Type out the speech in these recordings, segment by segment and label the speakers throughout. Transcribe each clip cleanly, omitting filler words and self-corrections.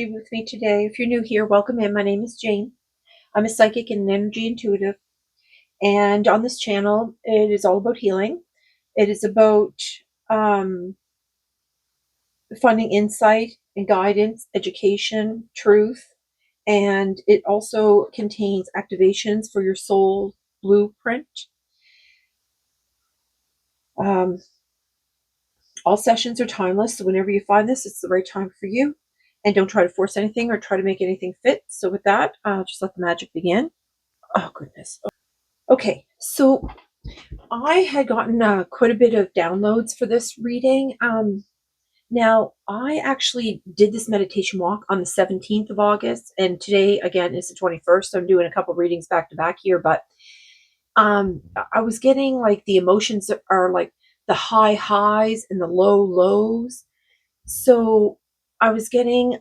Speaker 1: With me today. If you're new here, welcome in. My name is Jane. I'm a psychic and an energy intuitive. And on this channel, it is all about healing. It is about um, finding insight and guidance, education, truth. And it also contains activations for your soul blueprint. Um, all sessions are timeless. So whenever you find this, it's the right time for you. And don't try to force anything or try to make anything fit. So with that, just let the magic begin. Oh, goodness. Okay, so I had gotten quite a bit of downloads for this reading. Now, I actually did this meditation walk on the 17th of August, and today, again, is the 21st. So I'm doing a couple readings back to back here, but I was getting like the emotions that are like the high highs and the low lows. So I was getting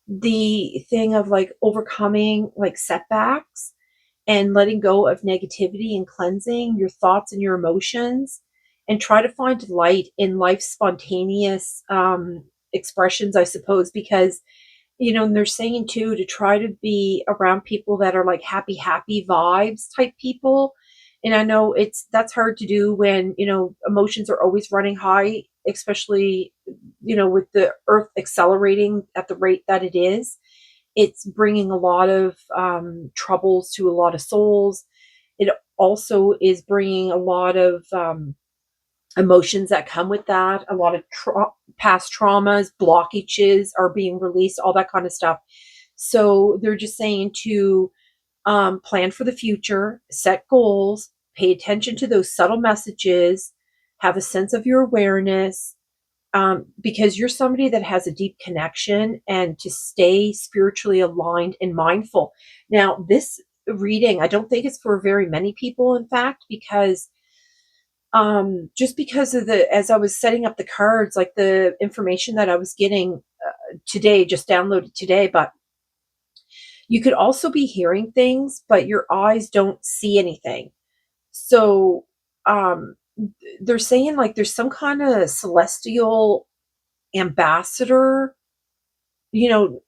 Speaker 1: the thing of like overcoming like setbacks and letting go of negativity and cleansing your thoughts and your emotions and try to find light in life's spontaneous expressions, I suppose, because and they're saying too to try to be around people that are like happy vibes type people. And I know that's hard to do when emotions are always running high, especially with the earth accelerating at the rate that it is. It's bringing a lot of troubles to a lot of souls. It also is bringing a lot of emotions that come with that. A lot of past traumas, blockages are being released, all that kind of stuff. So they're just saying to plan for the future, set goals, pay attention to those subtle messages, have a sense of your awareness, because you're somebody that has a deep connection, and to stay spiritually aligned and mindful. Now, this reading, I don't think it's for very many people, in fact, because just because of as I was setting up the cards, like the information that I was getting today, just downloaded today, but you could also be hearing things, but your eyes don't see anything. So um, they're saying like there's some kind of celestial ambassador,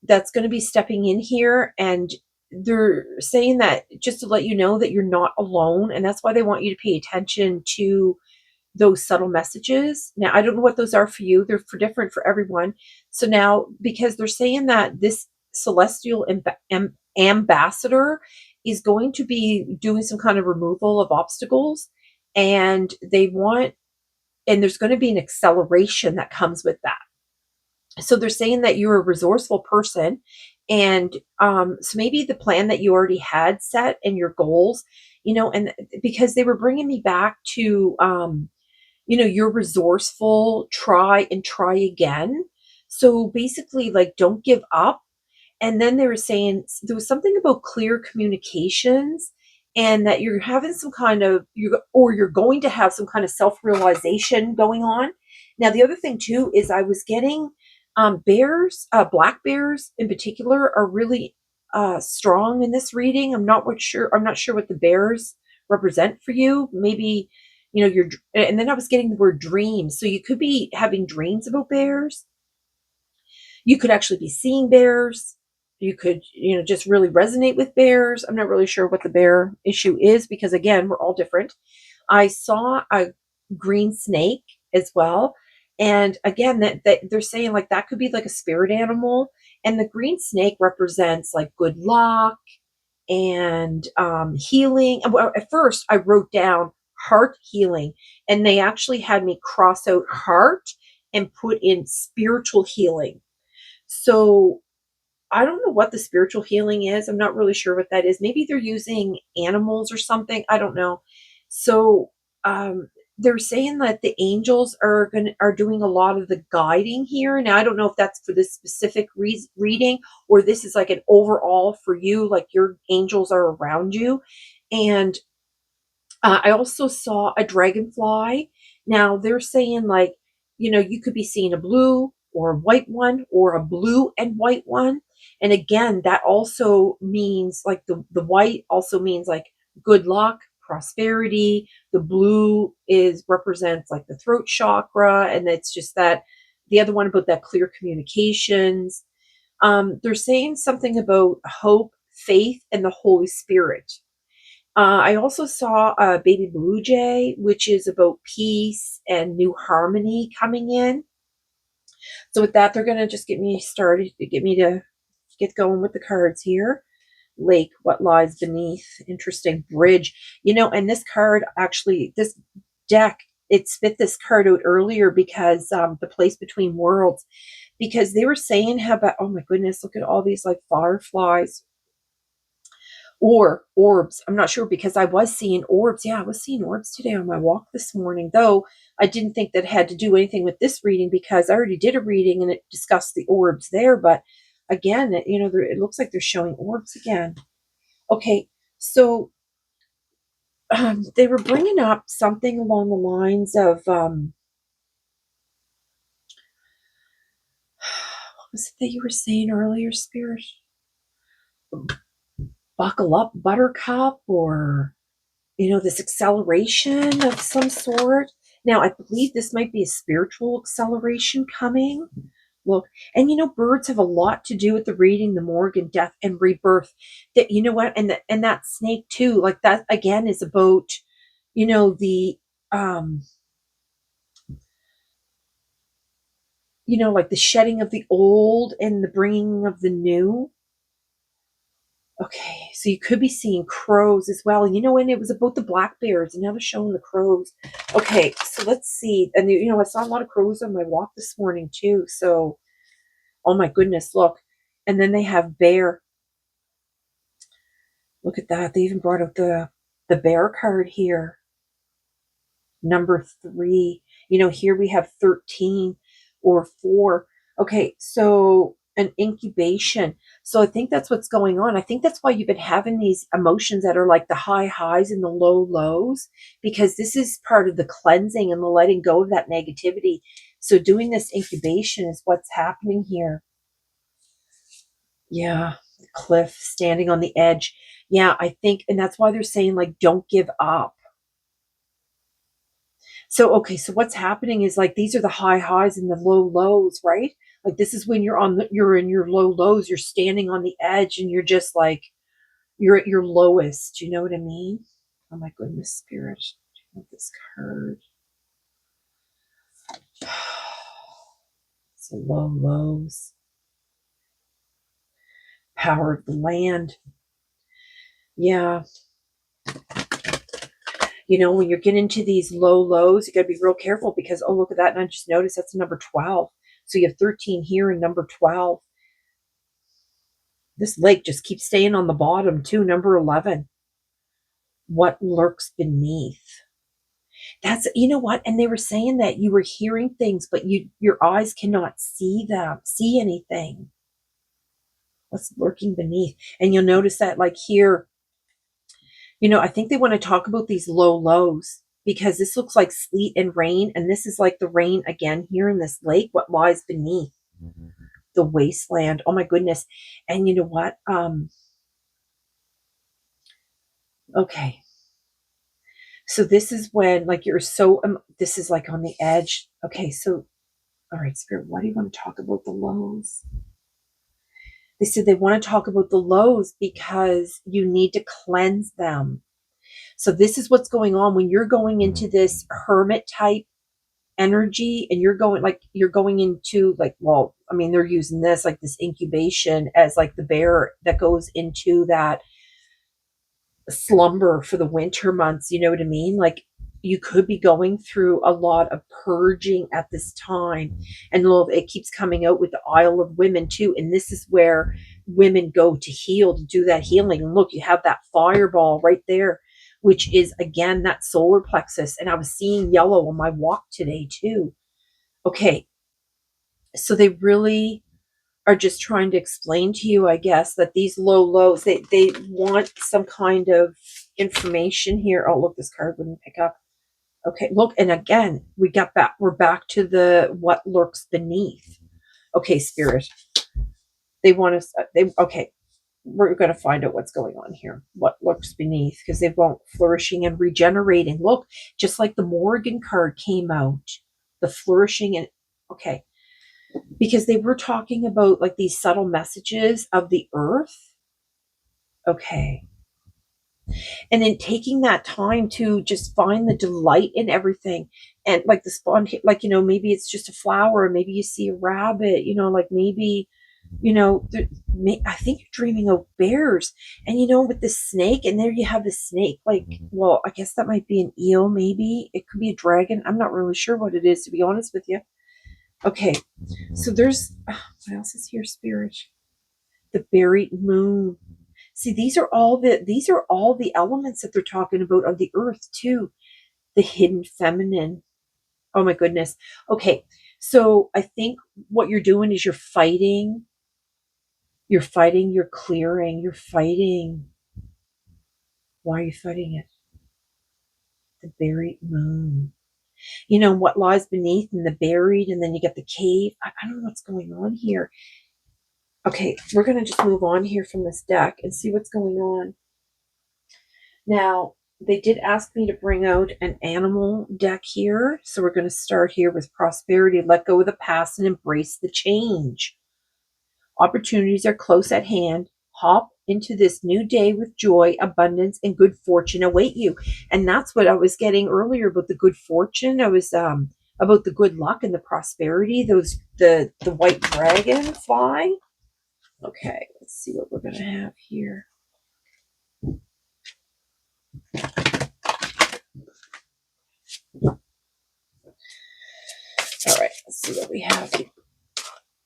Speaker 1: that's going to be stepping in here, and they're saying that just to let you know that you're not alone, and that's why they want you to pay attention to those subtle messages. Now, I don't know what those are for you. They're for different for everyone. So now, because they're saying that this celestial ambassador is going to be doing some kind of removal of obstacles, and there's going to be an acceleration that comes with that. So they're saying that you're a resourceful person, and so maybe the plan that you already had set and your goals, and because they were bringing me back to you're resourceful, try and try again. So basically, like, don't give up. And then they were saying there was something about clear communications, and that you're having some kind of you're going to have some kind of self-realization going on. Now, the other thing too is I was getting bears, black bears in particular, are really strong in this reading. I'm not sure what the bears represent for you. Maybe and then I was getting the word dreams. So you could be having dreams about bears. You could actually be seeing bears. You could, just really resonate with bears. I'm not really sure what the bear issue is, because again, we're all different. I saw a green snake as well. And again, that they're saying like that could be like a spirit animal. And the green snake represents like good luck and healing. Well, at first, I wrote down heart healing, and they actually had me cross out heart and put in spiritual healing. So I don't know what the spiritual healing is. I'm not really sure what that is. Maybe they're using animals or something. I don't know. So they're saying that the angels are doing a lot of the guiding here. Now, I don't know if that's for this specific reading, or this is like an overall for you, like your angels are around you. And I also saw a dragonfly. Now they're saying like, you could be seeing a blue or a white one, or a blue and white one. And again, that also means like the white also means like good luck, prosperity. The blue represents like the throat chakra. And it's just that the other one about that clear communications. They're saying something about hope, faith, and the Holy Spirit. I also saw a baby blue jay, which is about peace and new harmony coming in. So with that, they're going to just get me started, get me to get going with the cards here. Lake, what lies beneath? Interesting. Bridge. And this card, actually, this deck, it spit this card out earlier because the place between worlds, because they were saying how about, oh my goodness, look at all these like fireflies or orbs. I'm not sure because I was seeing orbs. Yeah, I was seeing orbs today on my walk this morning, though I didn't think that had to do anything with this reading because I already did a reading and it discussed the orbs there. But again, it looks like they're showing orbs again. Okay, so they were bringing up something along the lines of what was it that you were saying earlier, Spirit? Buckle up, Buttercup, or this acceleration of some sort. Now, I believe this might be a spiritual acceleration coming. Look, and birds have a lot to do with the reading, the Morgan, death and rebirth. That what, and that snake too. Like that again is about, the like the shedding of the old and the bringing of the new. Okay, so you could be seeing crows as well. And it was about the black bears, and now they're showing the crows. Okay, so let's see. And I saw a lot of crows on my walk this morning too. So, oh my goodness, look. And then they have bear. Look at that. They even brought out the bear card here. Number 3. Here we have 13 or 4. Okay, so an incubation. So I think that's what's going on. I think that's why you've been having these emotions that are like the high highs and the low lows, because this is part of the cleansing and the letting go of that negativity. So doing this incubation is what's happening here. Yeah, the cliff, standing on the edge. Yeah, I think, and that's why they're saying like, don't give up. So, okay, so what's happening is like these are the high highs and the low lows, right? Like this is when you're in your low lows, you're standing on the edge and you're just like you're at your lowest. You know what I mean? Oh my goodness, Spirit. I want this card. It's low lows. Power of the land. Yeah. When you're getting into these low lows, you got to be real careful because, oh, look at that. And I just noticed that's number 12. So you have 13 here and number 12. This lake just keeps staying on the bottom too. Number 11. What lurks beneath? That's, what? And they were saying that you were hearing things, but your eyes cannot see anything. What's lurking beneath? And you'll notice that like here, I think they want to talk about these low lows because this looks like sleet and rain. And this is like the rain again here in this lake, what lies beneath the wasteland. Oh my goodness. And you know what? Okay. So this is when like you're so, this is like on the edge. Okay. So, all right, Spirit, why do you want to talk about the lows? They said they want to talk about the lows because you need to cleanse them. So this is what's going on when you're going into this hermit type energy and you're going into like, well, I mean, they're using this like this incubation as like the bear that goes into that slumber for the winter months. You know what I mean? Like you could be going through a lot of purging at this time. And it keeps coming out with the Isle of Women too. And this is where women go to heal, to do that healing. And look, you have that fireball right there, which is again that solar plexus. And I was seeing yellow on my walk today too. Okay. So they really are just trying to explain to you, I guess, that these low lows, they want some kind of information here. Oh, look, this card wouldn't pick up. Okay, look, and again, we're back to the what lurks beneath. Okay, Spirit. They want us, okay, we're going to find out what's going on here. What lurks beneath, because they won't flourishing and regenerating. Look, just like the Morgan card came out, the flourishing and, okay. because they were talking about like these subtle messages of the earth. Okay. And then taking that time to just find the delight in everything, and like the like, maybe it's just a flower, maybe you see a rabbit, like maybe, I think you're dreaming of bears, and with the snake, and there you have the snake, like, well, I guess that might be an eel, maybe it could be a dragon. I'm not really sure what it is, to be honest with you. Okay, so there's what else is here, spirit? The buried moon. See, these are all the elements that they're talking about of the earth too. The hidden feminine. Oh my goodness. Okay. So I think what you're doing is you're clearing, you're fighting. Why are you fighting it? The buried moon. What lies beneath, and the buried, and then you get the cave. I don't know what's going on here. Okay, we're going to just move on here from this deck and see what's going on. Now, they did ask me to bring out an animal deck here. So we're going to start here with prosperity. Let go of the past and embrace the change. Opportunities are close at hand. Hop into this new day with joy, abundance, and good fortune await you. And that's what I was getting earlier about the good fortune. I was about the good luck and the prosperity. The white dragonfly. Okay, let's see what we're gonna have here. All right, let's see what we have here.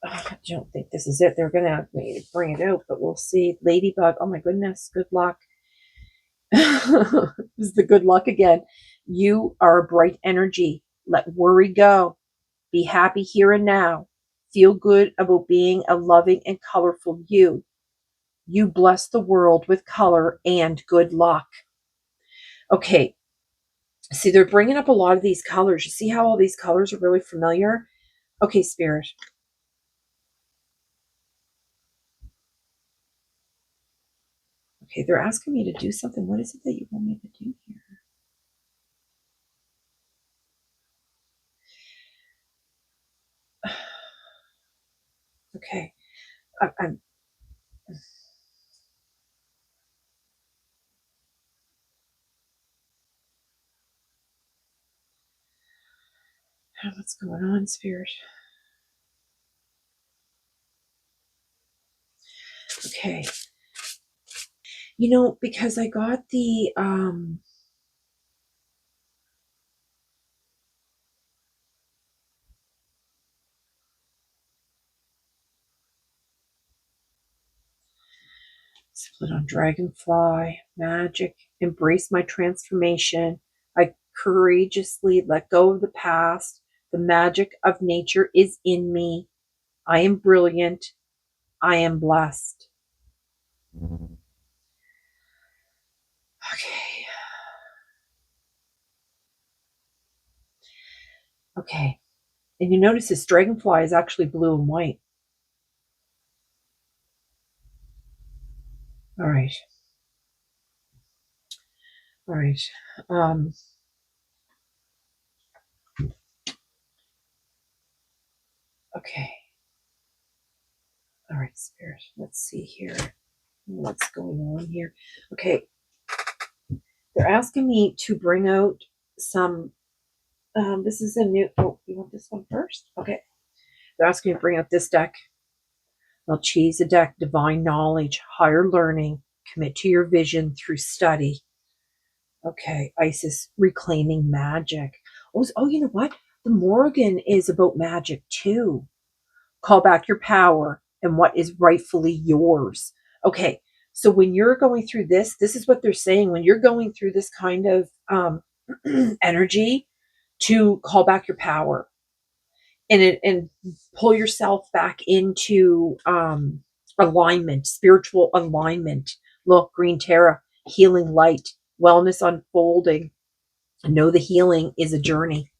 Speaker 1: I don't think this is it. They're going to have me to bring it out, but we'll see. Ladybug. Oh my goodness. Good luck. This is the good luck again. You are a bright energy. Let worry go. Be happy here and now. Feel good about being a loving and colorful you. You bless the world with color and good luck. Okay. See, they're bringing up a lot of these colors. You see how all these colors are really familiar? Okay, Spirit. Okay, they're asking me to do something. What is it that you want me to do here? Okay. I'm what's going on, Spirit? Okay. Because I got the split on dragonfly, magic, embrace my transformation. I courageously let go of the past. The magic of nature is in me. I am brilliant. I am blessed. Okay. Okay. And you notice this dragonfly is actually blue and white. All right. All right. Okay. All right, Spirit. Let's see here. What's going on here? Okay. They're asking me to bring out some. This is a new. Oh, you want this one first? Okay. They're asking me to bring out this deck. I'll choose a deck. Divine knowledge, higher learning. Commit to your vision through study. Okay. Isis, reclaiming magic. Oh, you know what? The Morrigan is about magic too. Call back your power and what is rightfully yours. Okay. So when you're going through this is what they're saying. When you're going through this kind of energy, to call back your power and pull yourself back into alignment, spiritual alignment. Look, green Terra, healing light, wellness unfolding. Know the healing is a journey.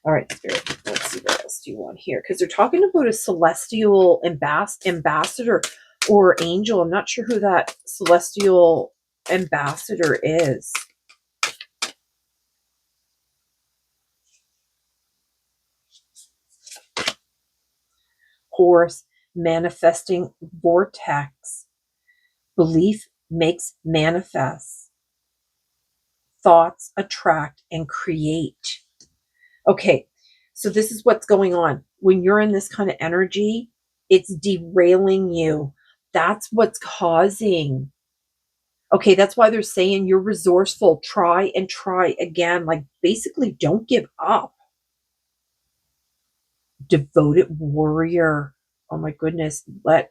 Speaker 1: All right, Spirit, let's see what else do you want here. Because they're talking about a celestial ambassador or angel. I'm not sure who that celestial ambassador is. course, manifesting vortex. Belief makes manifest. Thoughts attract and create. Okay, so this is what's going on. When you're in this kind of energy, it's derailing you. That's what's causing. Okay, that's why they're saying you're resourceful. Try and try again. Like, basically, don't give up. Devoted warrior. Oh my goodness. Let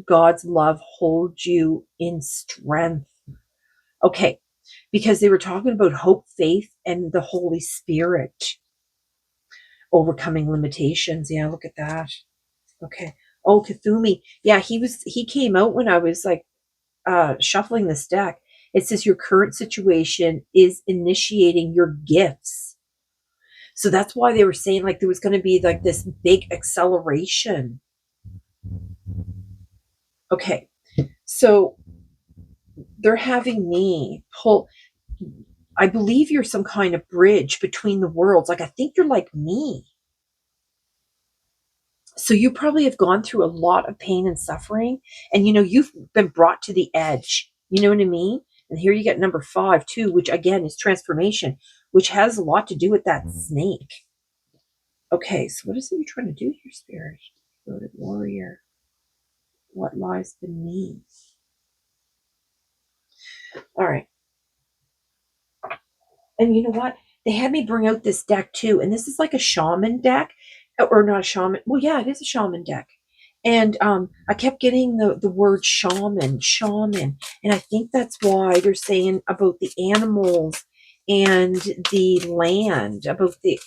Speaker 1: God's love hold you in strength. Okay, because they were talking about hope, faith, and the Holy Spirit. Overcoming limitations. Yeah, look at that. Okay. Oh, Kathumi. Yeah, he came out when I was like shuffling this deck. It says your current situation is initiating your gifts. So that's why they were saying like there was going to be like this big acceleration. Okay. So they're having me pull. I believe you're some kind of bridge between the worlds. Like, I think you're like me. So you probably have gone through a lot of pain and suffering, and you've been brought to the edge. You know what I mean? And here you get number 5 too, which again is transformation, which has a lot to do with that snake. Okay, so what is it you're trying to do here, Spirit? Devoted warrior. What lies beneath? All right. And you know what? They had me bring out this deck too, and this is like a shaman deck, or not a shaman. Well, yeah, it is a shaman deck. And I kept getting the word shaman, and I think that's why they're saying about the animals and the land, about the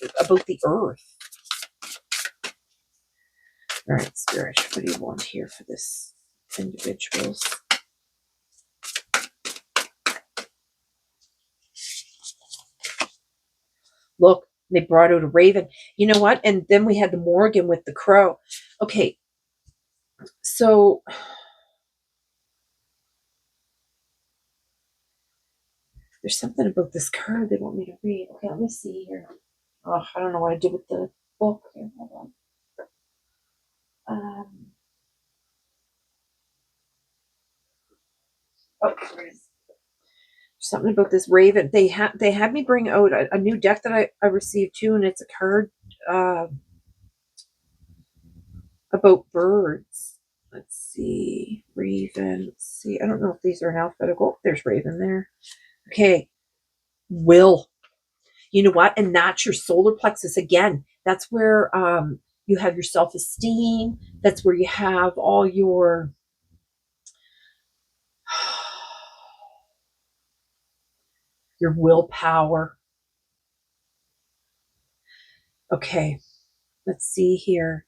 Speaker 1: earth. All right, Spirit, what do you want here for this individuals? Look, they brought out a raven. You know what? And then we had the Morgan with the crow. Okay, so there's something about this card they want me to read. Okay, let me see here. Oh, I don't know what I did with the book. Here, hold on. Oh, there it is. Something about this raven. They had me bring out a new deck that I received too, and it's a card uh, about birds. Let's see, raven. Let's see, I don't know if these are in alphabetical. Oh, there's raven there. Okay, will. You know what? And that's your solar plexus again. That's where you have your self-esteem. That's where you have all your willpower. Okay, let's see here.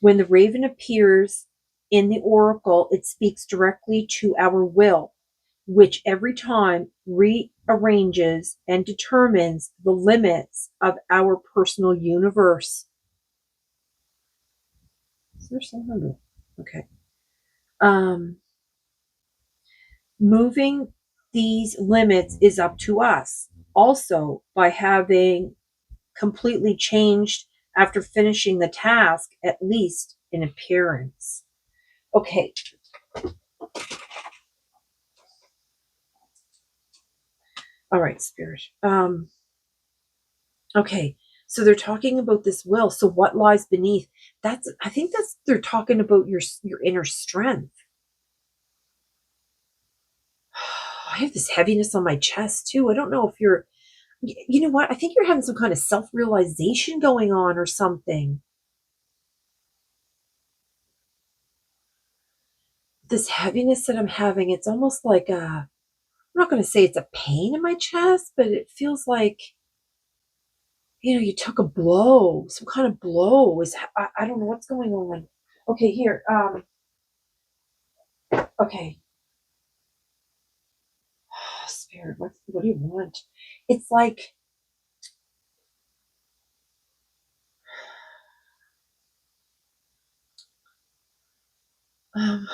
Speaker 1: When the raven appears in the oracle, it speaks directly to our will, which every time rearranges and determines the limits of our personal universe. Is there something? Okay. Moving these limits is up to us. Also, by having completely changed after finishing the task, at least in appearance. Okay. All right, Spirit. Okay. So they're talking about this will. So what lies beneath? I think they're talking about your inner strength. I have this heaviness on my chest too. I don't know if you know what? I think you're having some kind of self-realization going on or something. This heaviness that I'm having, it's almost like I'm not going to say it's a pain in my chest, but it feels like, you took a blow, some kind of blow. I don't know what's going on. Okay, here. Okay. Spirit, what do you want? It's like, um,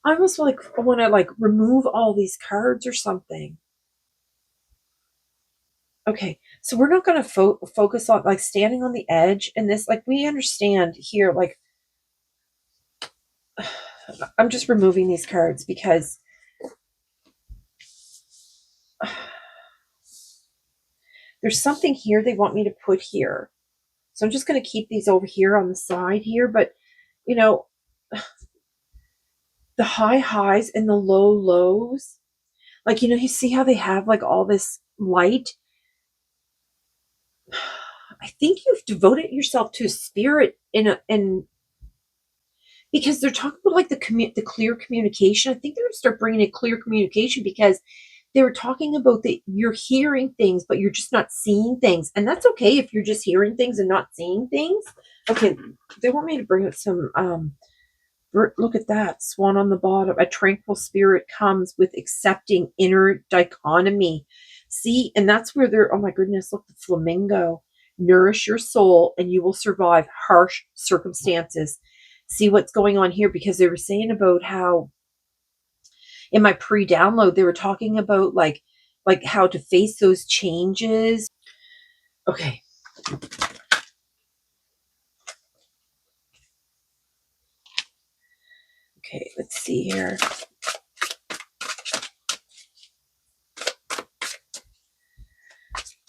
Speaker 1: I almost like I want to like remove all these cards or something. Okay, so we're not going to focus on like standing on the edge and this, like we understand here, like I'm just removing these cards because there's something here they want me to put here. So I'm just going to keep these over here on the side here, but you know, the high highs and the low lows, like, you know, you see how they have like all this light. I think you've devoted yourself to a spirit in because they're talking about like the clear communication. I think they're going to start bringing in clear communication because they were talking about that you're hearing things, but you're just not seeing things. And that's okay if you're just hearing things and not seeing things. Okay, they want me to bring up some look at that swan on the bottom. A tranquil spirit comes with accepting inner dichotomy. See, and that's where they're, oh my goodness, look, the flamingo. Nourish your soul and you will survive harsh circumstances. See what's going on here, because they were saying about how in my pre-download they were talking about like how to face those changes. Okay. Okay, let's see here.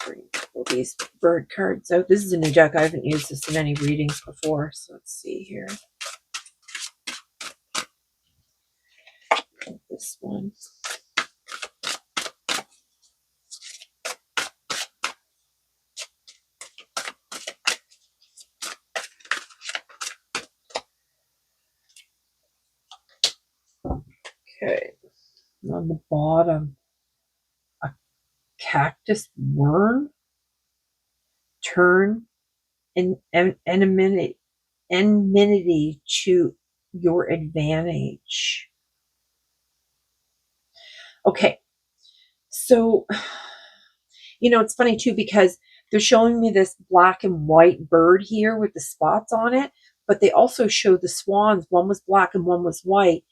Speaker 1: Bring all these bird cards out. This is a new deck. I haven't used this in any readings before, so let's see here. This one. Okay. And on the bottom, a cactus worm. Turn enmity to your advantage. Okay. So, you know, it's funny too because they're showing me this black and white bird here with the spots on it, but they also showed the swans. One was black and one was white.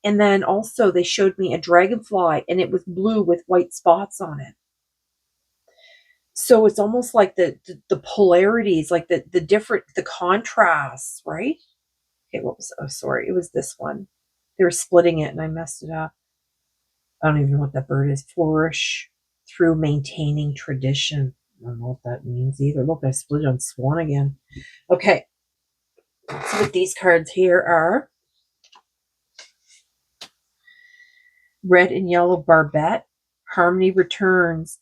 Speaker 1: And then also they showed me a dragonfly and it was blue with white spots on it. So it's almost like the polarities, like the different, the contrasts, right? Okay, what was, oh, sorry, it was this one. They were splitting it and I messed it up. I don't even know what that bird is. Flourish through maintaining tradition. I don't know what that means either. Look, I split it on swan again. Okay, so what these cards here are. Red and yellow barbette. Harmony returns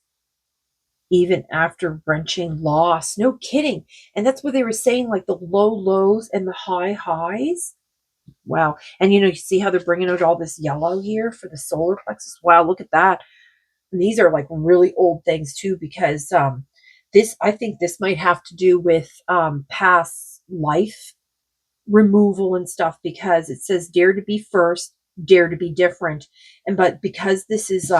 Speaker 1: even after wrenching loss. No kidding. And that's what they were saying, like the low lows and the high highs. Wow. And you know, you see how they're bringing out all this yellow here for the solar plexus. Wow, look at that. And these are like really old things too, because this, I think this might have to do with past life removal and stuff, because it says dare to be first, dare to be different. And but because this is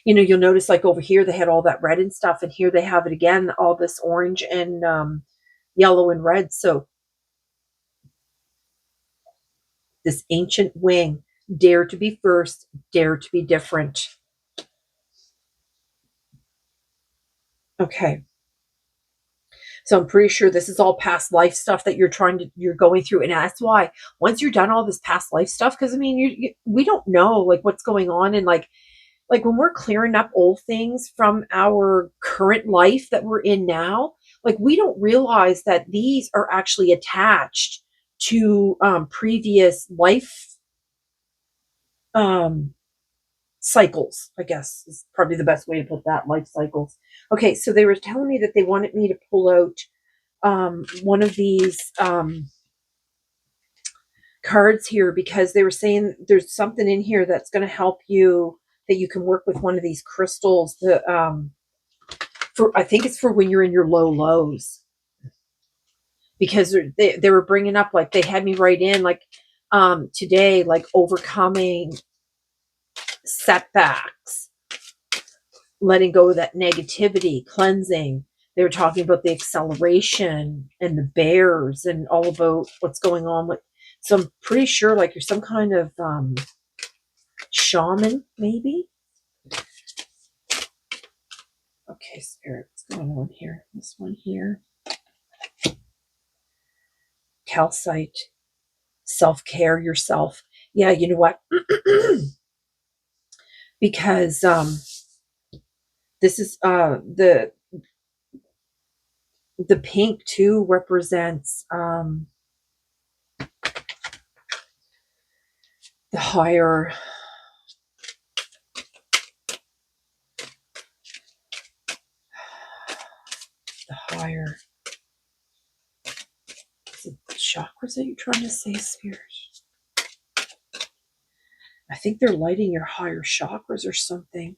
Speaker 1: you know, you'll notice like over here they had all that red and stuff, and here they have it again, all this orange and yellow and red. So this ancient wing, dare to be first, dare to be different. Okay. So I'm pretty sure this is all past life stuff that you're going through. And that's why once you're done all this past life stuff, because I mean, we don't know like what's going on. And like when we're clearing up old things from our current life that we're in now, like we don't realize that these are actually attached to previous life um, cycles, I guess is probably the best way to put that, life cycles. Okay, so they were telling me that they wanted me to pull out one of these cards here, because they were saying there's something in here that's going to help you, that you can work with one of these crystals that for, I think it's for when you're in your low lows, because they were bringing up, like they had me write in like today, like overcoming setbacks, letting go of that negativity, cleansing. They were talking about the acceleration and the bears and all about what's going on with. So I'm pretty sure like you're some kind of shaman, maybe. Okay, Spirit, what's going on here? This one here. Calcite. Self-care yourself. Yeah, you know what? Because this is the pink too represents the higher is it chakras that you're trying to say, Spirit? I think they're lighting your higher chakras or something.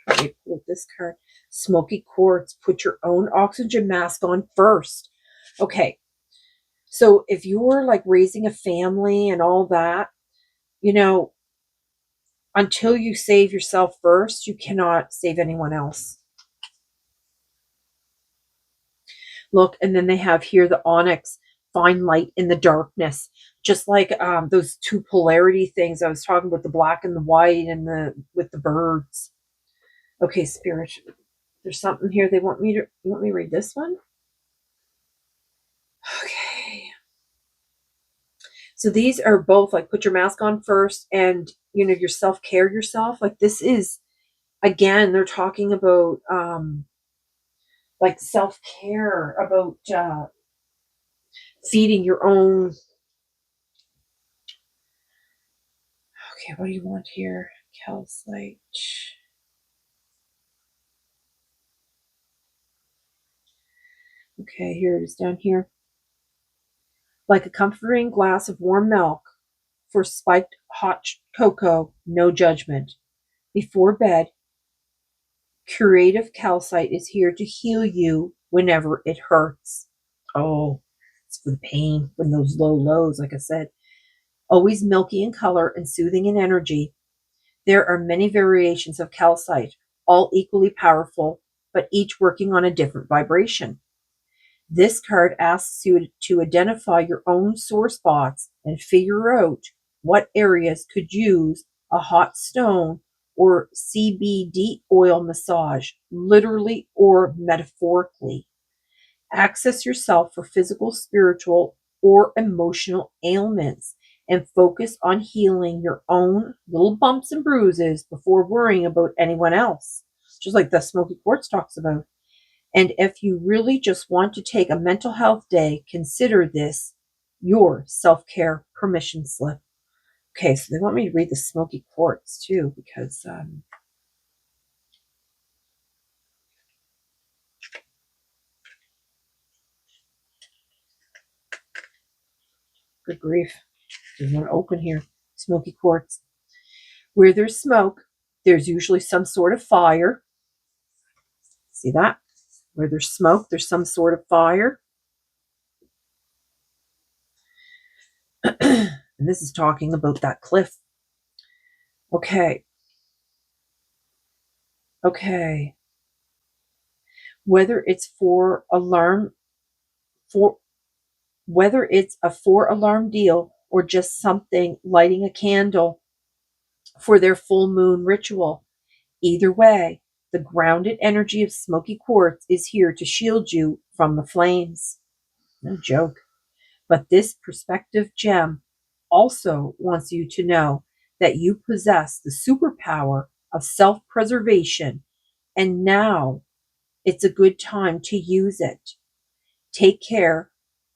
Speaker 1: Let me pull this card. Smoky quartz. Put your own oxygen mask on first. Okay. So if you're like raising a family and all that, you know, until you save yourself first, you cannot save anyone else. Look, and then they have here the onyx, find light in the darkness. Just like those two polarity things I was talking about, the black and the white and the with the birds. Okay, Spirit, there's something here they want me to, you want me to read this one? Okay. So these are both like put your mask on first and you know your self-care yourself. Like this is again, they're talking about like self-care, about feeding your own. Okay, what do you want here? Calcite. Okay, here it is down here. Like a comforting glass of warm milk for spiked hot cocoa, no judgment. Before bed, curative calcite is here to heal you whenever it hurts. Oh, it's for the pain from those low lows, like I said. Always milky in color and soothing in energy. There are many variations of calcite, all equally powerful, but each working on a different vibration. This card asks you to identify your own sore spots and figure out what areas could use a hot stone or CBD oil massage, literally or metaphorically. Access yourself for physical, spiritual, or emotional ailments and focus on healing your own little bumps and bruises before worrying about anyone else, just like the smoky quartz talks about. And if you really just want to take a mental health day, consider this your self-care permission slip. Okay, so they want me to read the smoky quartz too, because good grief, there's one open here. Smoky quartz. Where there's smoke, there's usually some sort of fire. See that? Where there's smoke, there's some sort of fire. And this is talking about that cliff. Okay. Okay. Whether it's for alarm for whether it's a 4 alarm deal or just something lighting a candle for their full moon ritual. Either way, the grounded energy of smoky quartz is here to shield you from the flames. No joke. But this perspective gem also wants you to know that you possess the superpower of self preservation, and now it's a good time to use it. Take care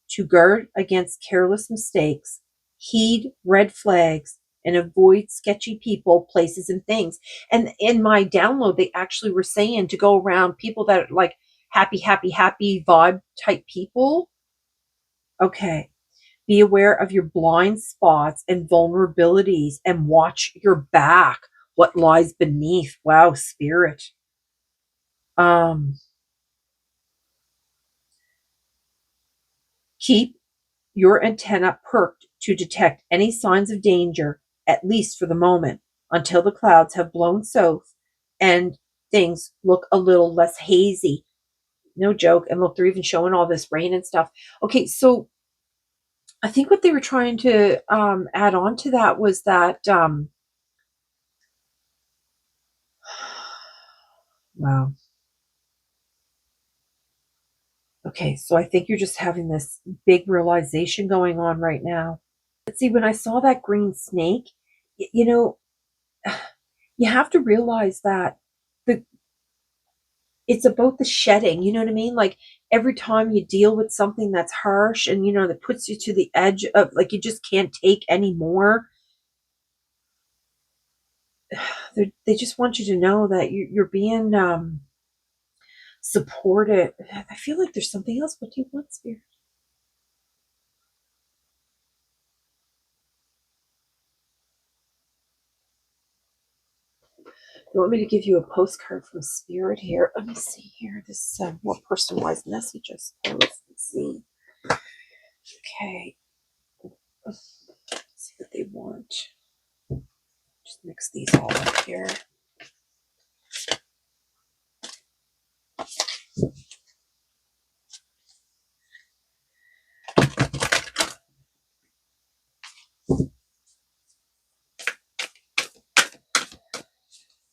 Speaker 1: to guard against careless mistakes, heed red flags, and avoid sketchy people, places, and things. And in my download, they actually were saying to go around people that are like happy, happy, happy vibe type people. Okay. Be aware of your blind spots and vulnerabilities and watch your back, what lies beneath. Wow, spirit. Um, keep your antenna perked to detect any signs of danger, at least for the moment, until the clouds have blown south and things look a little less hazy. No joke. And look, they're even showing all this rain and stuff. Okay, so I think what they were trying to add on to that was that, wow. Okay, so I think you're just having this big realization going on right now. But see, when I saw that green snake, you know, you have to realize that the it's about the shedding, you know what I mean? Like every time you deal with something that's harsh and that puts you to the edge of like you just can't take anymore, they just want you to know that you're being supported. I feel like there's something else. What do you want, Spirit? You want me to give you a postcard from Spirit here? Let me see here. This more personalized messages. Let's see. Okay. Let's see what they want. Just mix these all up here.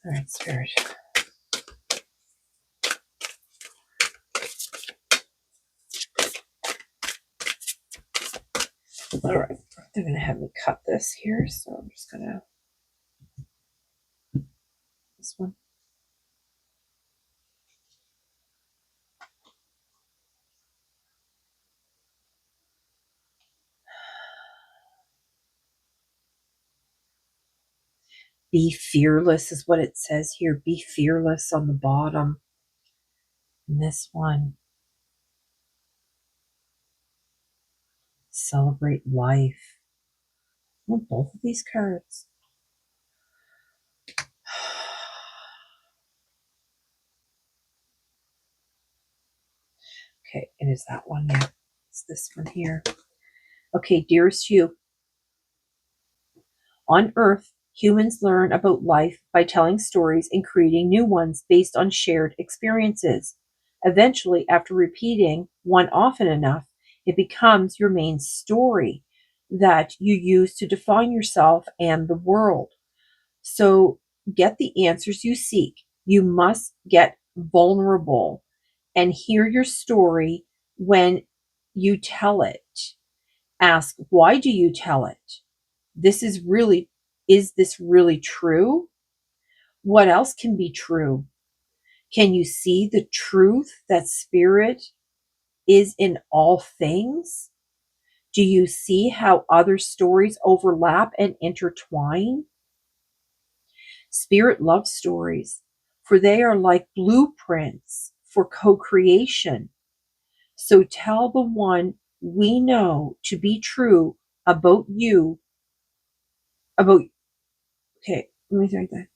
Speaker 1: All right, Spirit. All right. They're going to have me cut this here, so I'm just going to. This one. Be fearless is what it says here. Be fearless on the bottom. And this one. Celebrate life. I want both of these cards. Okay, it is that one. Yeah, it's this one here. Okay, dearest you. On Earth, humans learn about life by telling stories and creating new ones based on shared experiences. Eventually, after repeating one often enough, it becomes your main story that you use to define yourself and the world. So get the answers you seek. You must get vulnerable and hear your story when you tell it. Ask, why do you tell it? Is this really true? What else can be true? Can you see the truth that spirit is in all things? Do you see how other stories overlap and intertwine? Spirit loves stories, for they are like blueprints for co creation. So tell the one we know to be true about you, about, okay, let me write that.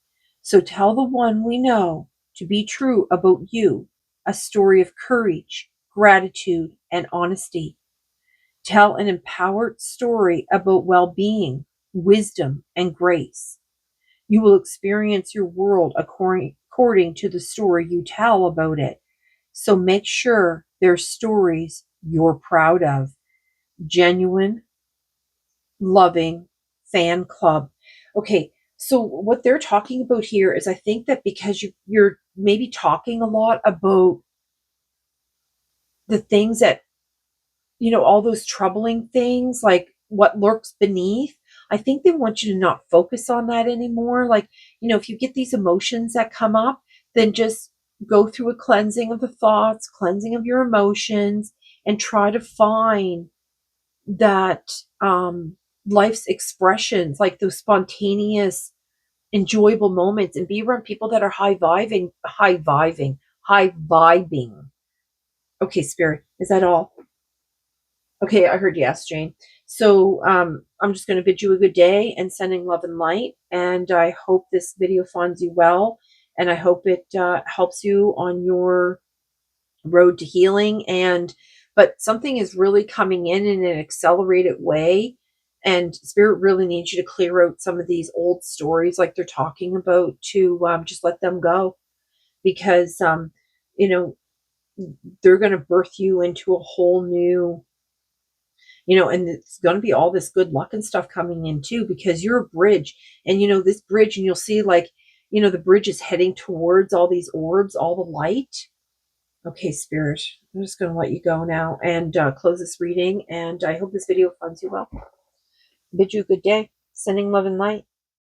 Speaker 1: So tell the one we know to be true about you a story of courage, gratitude, and honesty. Tell an empowered story about well being, wisdom, and grace. You will experience your world according to the story you tell about it. So make sure they're stories you're proud of. Genuine, loving fan club. Okay, so what they're talking about here is I think that because you're maybe talking a lot about the things that all those troubling things, like what lurks beneath. I think they want you to not focus on that anymore. Like, if you get these emotions that come up, then just go through a cleansing of the thoughts, cleansing of your emotions, and try to find that life's expressions, like those spontaneous, enjoyable moments, and be around people that are high vibing. Okay, Spirit, is that all? Okay, I heard yes, Jane. So I'm just going to bid you a good day and sending love and light. And I hope this video finds you well. And I hope it helps you on your road to healing. But something is really coming in an accelerated way. And Spirit really needs you to clear out some of these old stories like they're talking about to just let them go. Because, they're going to birth you into a whole new and it's going to be all this good luck and stuff coming in too, because you're a bridge, and this bridge, and you'll see like, the bridge is heading towards all these orbs, all the light. Okay, Spirit, I'm just going to let you go now and close this reading. And I hope this video finds you well. Bid you a good day. Sending love and light.